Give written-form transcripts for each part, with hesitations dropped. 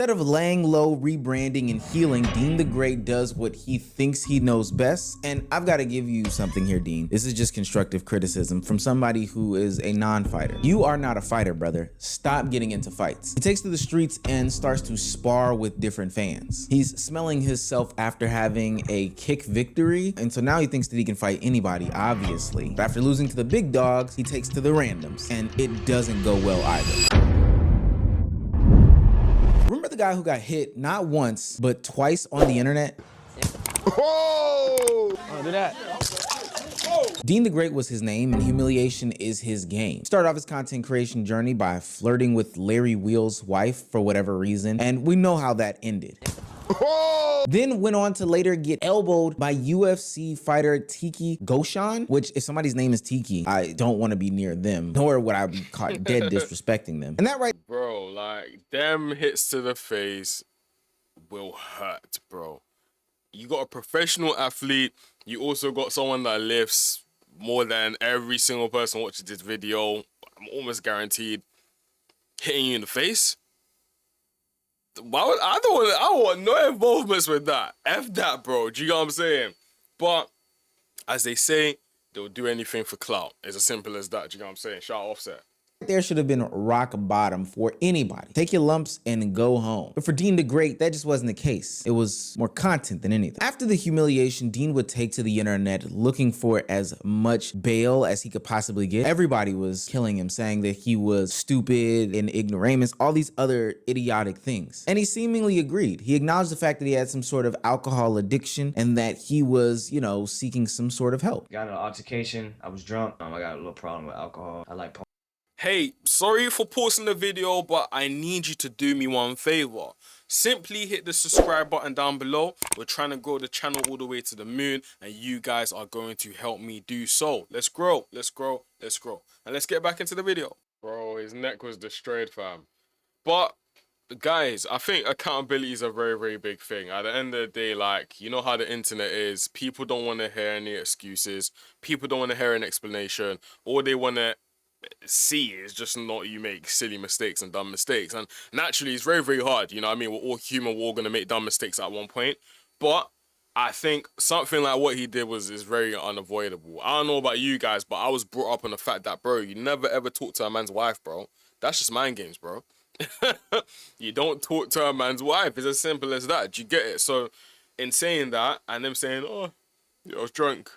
Instead of laying low, rebranding, and healing, Dean the Great does what he thinks he knows best. And I've got to give you something here, Dean. This is just constructive criticism from somebody who is a non-fighter. You are not a fighter, brother. Stop getting into fights. He takes to the streets and starts to spar with different fans. He's smelling himself after having a kick victory, and so now he thinks that he can fight anybody, obviously. But after losing to the big dogs, he takes to the randoms, and it doesn't go well either. Remember the guy who got hit not once, but twice on the internet? Whoa! Do that. Dean the Great was his name, and Humiliation is his game. He started off his content creation journey by flirting with Larry Wheel's wife for whatever reason, and we know how that ended. Whoa! Then went on to later get elbowed by UFC fighter Okiki, which if somebody's name is Tiki, I don't want to be near them, nor would I be caught dead disrespecting them. And that right, Bro, like, them hits to the face will hurt, bro. You got a professional athlete. You also got someone that lifts more than every single person watching this video. I'm almost guaranteed hitting you in the face. Why would, I don't want no involvements with that. F that, bro. Do you know what I'm saying? But as they say, they'll do anything for clout. It's as simple as that. Do you know what I'm saying? Shout out Offset. there should have been rock bottom for anybody. Take your lumps and go home. But for Dean the Great, that just wasn't the case. It was more content than anything. After the humiliation, Dean would take to the internet looking for as much bail as he could possibly get. Everybody was killing him, saying that he was stupid and ignoramus, all these other idiotic things. And he seemingly agreed. He acknowledged the fact that he had some sort of alcohol addiction and that he was, you know, seeking some sort of help. Got in an altercation. I was drunk. I got a little problem with alcohol. I like Hey, sorry for pausing the video, but I need you to do me one favor. Simply hit the subscribe button down below. We're trying to grow the channel all the way to the moon, and you guys are going to help me do so. Let's grow, let's grow, let's grow. And let's get back into the video. Bro, his neck was destroyed, fam. But guys, I think accountability is a very, very big thing. At the end of the day, like, you know how the internet is. People don't want to hear any excuses. People don't want to hear an explanation. All they want to see is just not you make silly mistakes and dumb mistakes. And naturally, it's very, very hard. You know what I mean? We're all human. We're all going to make dumb mistakes at one point. But I think something like what he did is very unavoidable. I don't know about you guys, but I was brought up on the fact that, bro, you never ever talk to a man's wife, bro. That's just mind games, bro. You don't talk to a man's wife. It's as simple as that. Do you get it? So in saying that and them saying, oh, yeah, I was drunk.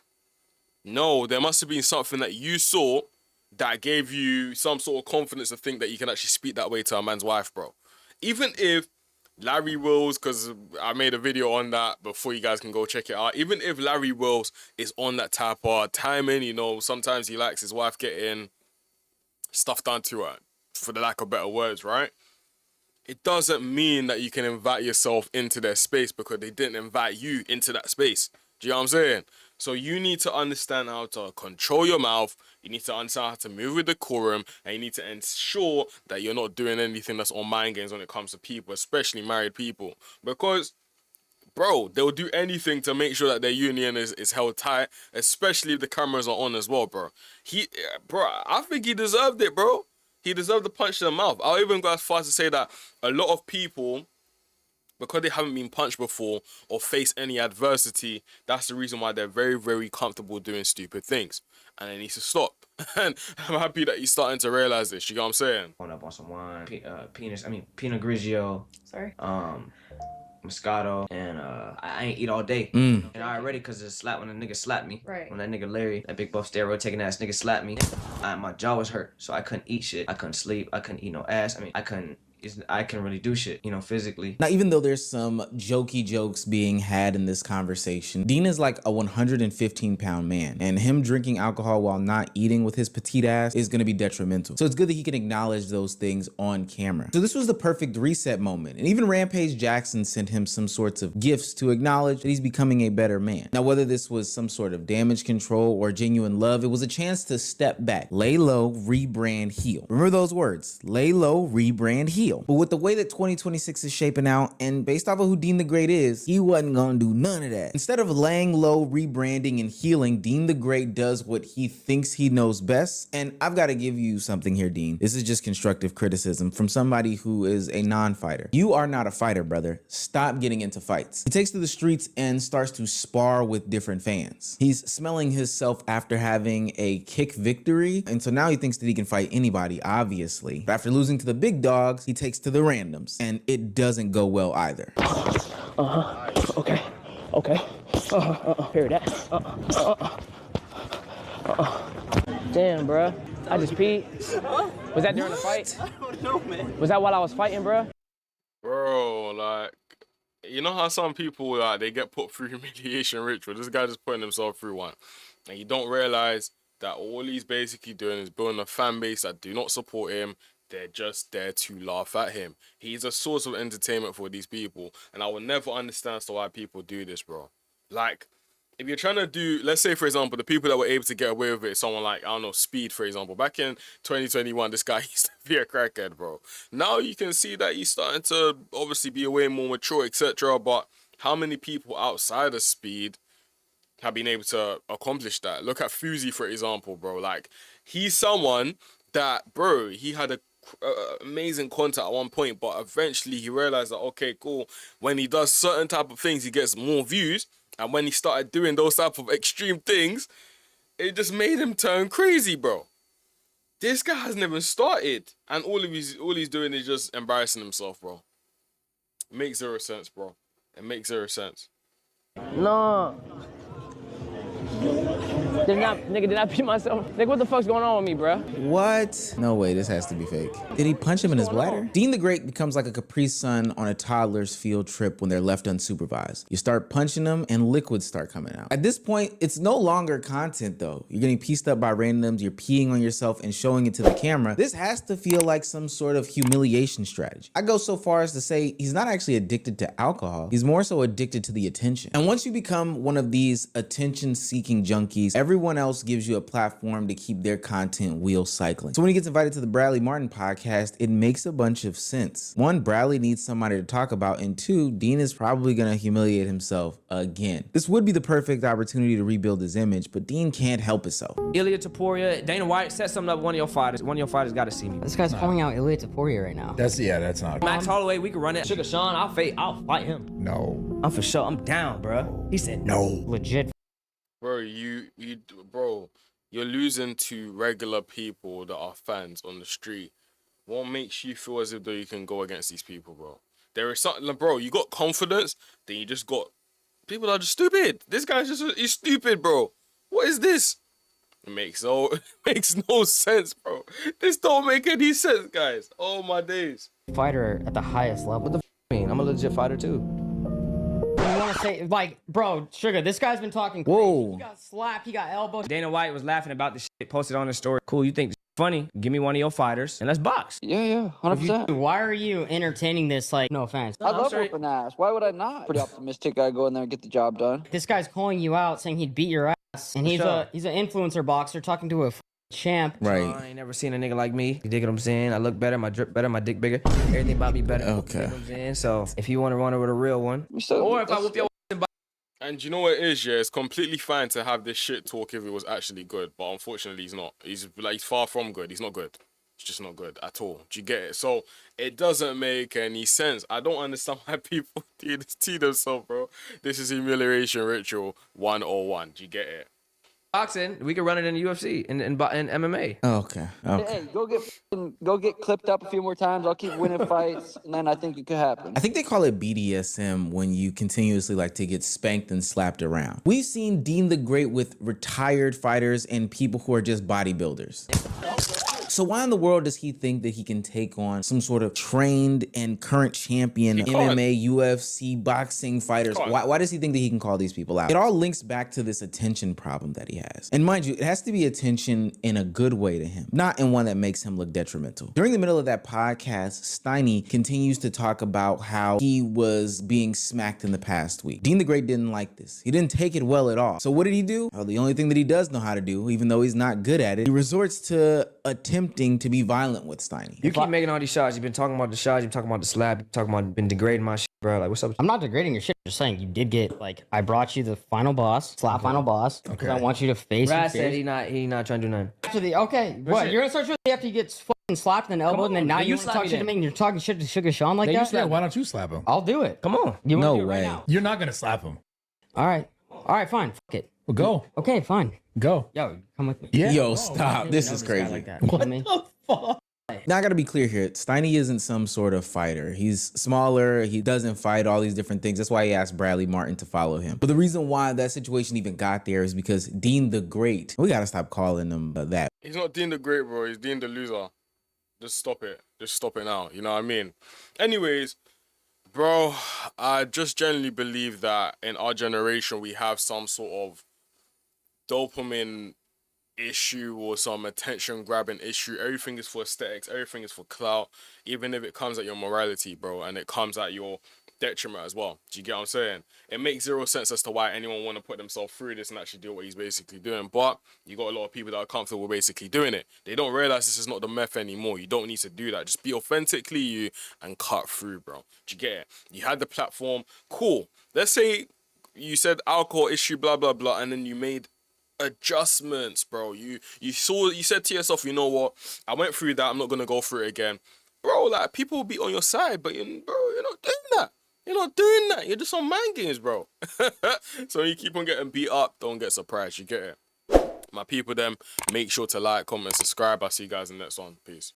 No, there must have been something that you saw that gave you some sort of confidence to think that you can actually speak that way to a man's wife, bro. Even if Larry Wills, because I made a video on that before, you guys can go check it out. Even if Larry Wills is on that type of timing, you know, sometimes he likes his wife getting stuff done to her, for the lack of better words, right? It doesn't mean that you can invite yourself into their space because they didn't invite you into that space. Do you know what I'm saying? So you need to understand how to control your mouth. You need to understand how to move with decorum, and you need to ensure that you're not doing anything that's on mind games when it comes to people, especially married people. Because, bro, they'll do anything to make sure that their union is held tight, especially if the cameras are on as well, bro. Bro, I think he deserved it, bro. He deserved the punch to the mouth. I'll even go as far as to say that a lot of people, because they haven't been punched before or faced any adversity, that's the reason why they're very, very comfortable doing stupid things. And it needs to stop. And I'm happy that he's starting to realize this. You know what I'm saying? Going up on some wine, Pinot Grigio. Sorry. Moscato, and I ain't eat all day. And I already, cause it slapped when a nigga slapped me. Right. When that nigga Larry, that big buff steroid taking ass nigga slapped me, my jaw was hurt, so I couldn't eat shit. I couldn't sleep. I couldn't eat no ass. I mean, I couldn't really do shit, you know, physically. Now, even though there's some jokey jokes being had in this conversation, Dean is like a 115-pound man, and him drinking alcohol while not eating with his petite ass is gonna be detrimental. So it's good that he can acknowledge those things on camera. So this was the perfect reset moment, and even Rampage Jackson sent him some sorts of gifts to acknowledge that he's becoming a better man. Now, whether this was some sort of damage control or genuine love, it was a chance to step back, lay low, rebrand, heal. Remember those words, lay low, rebrand, heal. feel. But with the way that 2026 is shaping out, and based off of who Dean the Great is, he wasn't gonna do none of that. Instead of laying low, rebranding, and healing, Dean the Great does what he thinks he knows best. And I've got to give you something here, Dean. This is just constructive criticism from somebody who is a non-fighter. You are not a fighter, brother. Stop getting into fights. He takes to the streets and starts to spar with different fans. He's smelling himself after having a kick victory, and so now he thinks that he can fight anybody, obviously. But after losing to the big dogs, he takes to the randoms, and it doesn't go well either. Okay. Hear that. Damn, bruh. I just peed. Was that during the fight? I don't know, man. Was that while I was fighting, bruh? Bro, like, you know how some people, like, they get put through humiliation ritual? This guy just putting himself through one. And you don't realize that all he's basically doing is building a fan base that do not support him. They're just there to laugh at him. He's a source of entertainment for these people. And I will never understand why people do this, bro. Like, if you're trying to do, let's say, for example, the people that were able to get away with it, someone like, I don't know, Speed, for example. Back in 2021, this guy used to be a crackhead, bro. Now you can see that he's starting to obviously be way more mature, etc. But how many people outside of Speed have been able to accomplish that? Look at Fuzi, for example, bro. Like, he's someone that, bro, he had a amazing content at one point, but eventually he realized that, okay, cool, when he does certain type of things, he gets more views. And when he started doing those type of extreme things, it just made him turn crazy, bro. This guy hasn't even started, and all he's doing is just embarrassing himself, bro. It makes zero sense, bro. It makes zero sense. No. Did I pee myself? Nigga, what the fuck's going on with me, bruh? What? No way, this has to be fake. Did he punch him in his bladder? Dean the Great becomes like a Capri Sun on a toddler's field trip when they're left unsupervised. You start punching them and liquids start coming out. At this point, it's no longer content though. You're getting pieced up by randoms, you're peeing on yourself and showing it to the camera. This has to feel like some sort of humiliation strategy. I go so far as to say he's not actually addicted to alcohol. He's more so addicted to the attention. And once you become one of these attention-seeking junkies, everyone else gives you a platform to keep their content wheel cycling. So when he gets invited to the Bradley Martin podcast, it makes a bunch of sense. One, Bradley needs somebody to talk about, and two, Dean is probably gonna humiliate himself again. This would be the perfect opportunity to rebuild his image, but Dean can't help himself. Ilya Taporia, Dana White, set something up with one of your fighters. One of your fighters gotta see me. This guy's calling out Ilya Taporia right now. That's not. Max Holloway, we can run it. Sugar Sean, I'll fight him. No. I'm for sure. I'm down, bro. He said no. Legit. Bro, bro, you're losing to regular people that are fans on the street. What makes you feel as if though you can go against these people, bro? There is something, bro, you got confidence, then you just got people that are just stupid. This guy's he's stupid, bro. What is this? It makes no sense, bro. This don't make any sense, guys. Oh my days. Fighter at the highest level. What the mean? I'm a legit fighter too. You want to say, like, bro, Sugar, this guy's been talking crazy. Whoa. He got slapped, he got elbowed. Dana White was laughing about this shit, posted on his story. Cool, you think this funny? Give me one of your fighters and let's box. Yeah, 100%. Why are you entertaining this, like, no offense? I love whooping ass. Why would I not? Pretty optimistic I go in there and get the job done. This guy's calling you out, saying he'd beat your ass. And he's an influencer boxer talking to a champ. Right. I ain't never seen a nigga like me. You dig what I'm saying? I look better, my drip better, my dick bigger. Everything about me better. Okay. You know what I'm saying? So if you want to run her with a real one, or if I whoop your And you know what it is, yeah? It's completely fine to have this shit talk if it was actually good, but unfortunately he's not. He's far from good. He's not good. It's just not good at all. Do you get it? So it doesn't make any sense. I don't understand why people do this to themselves, bro. This is humiliation ritual 101. Do you get it? boxing, we could run it in the UFC and MMA. Okay. Hey, go get clipped up a few more times. I'll keep winning fights, and then I think it could happen. I think they call it BDSM when you continuously like to get spanked and slapped around. We've seen Dean the Great with retired fighters and people who are just bodybuilders. So why in the world does he think that he can take on some sort of trained and current champion MMA, UFC, boxing fighters? Why does he think that he can call these people out? It all links back to this attention problem that he has. And mind you, it has to be attention in a good way to him, not in one that makes him look detrimental. During the middle of that podcast, Steiny continues to talk about how he was being smacked in the past week. Dean the Great didn't like this. He didn't take it well at all. So what did he do? Well, the only thing that he does know how to do, even though he's not good at it, he resorts to attempting to be violent with Steiny. You keep making all these shots. You've been talking about the shots. You've been talking about the slap. You've been talking about been degrading my shit, bro. Like, what's up? I'm not degrading your shit. I'm just saying you did get like I brought you the final boss, slap final boss. Okay. I want you to face. Brad said he not trying to do nothing. After the what? You're gonna start shooting after he gets fucking slapped in the elbow, and then now you want to talk shit to me, and you're talking shit to Sugar Sean like that? Yeah, why don't you slap him? I'll do it. Come on. You no do it way. right now? You're not gonna slap him. All right, fine. Fuck it. Well, go. Okay, fine. Go. Yo, come with me. Yeah. Yo, stop. This is crazy. Like that. What the fuck? Now I gotta be clear here. Steiny isn't some sort of fighter. He's smaller. He doesn't fight all these different things. That's why he asked Bradley Martin to follow him. But the reason why that situation even got there is because Dean the Great. We gotta stop calling him that. He's not Dean the Great, bro. He's Dean the Loser. Just stop it. Just stop it now. You know what I mean? Anyways, bro, I just generally believe that in our generation, we have some sort of dopamine issue or some attention grabbing issue. Everything is for aesthetics. Everything is for clout. Even if it comes at your morality, bro, and it comes at your detriment as well. Do you get what I'm saying? It makes zero sense as to why anyone want to put themselves through this and actually do what he's basically doing. But you got a lot of people that are comfortable basically doing it. They don't realize this is not the meth anymore. You don't need to do that. Just be authentically you and cut through, bro. Do you get it? You had the platform. Cool. Let's say you said alcohol issue, blah, blah, blah, and then you made adjustments, bro. You said to yourself, you know what? I went through that. I'm not going to go through it again. Bro, like, people will be on your side, but you're not doing that. You're not doing that. You're just on mind games, bro. So you keep on getting beat up, don't get surprised. You get it? My people, them, make sure to like, comment, subscribe. I'll see you guys in the next one. Peace.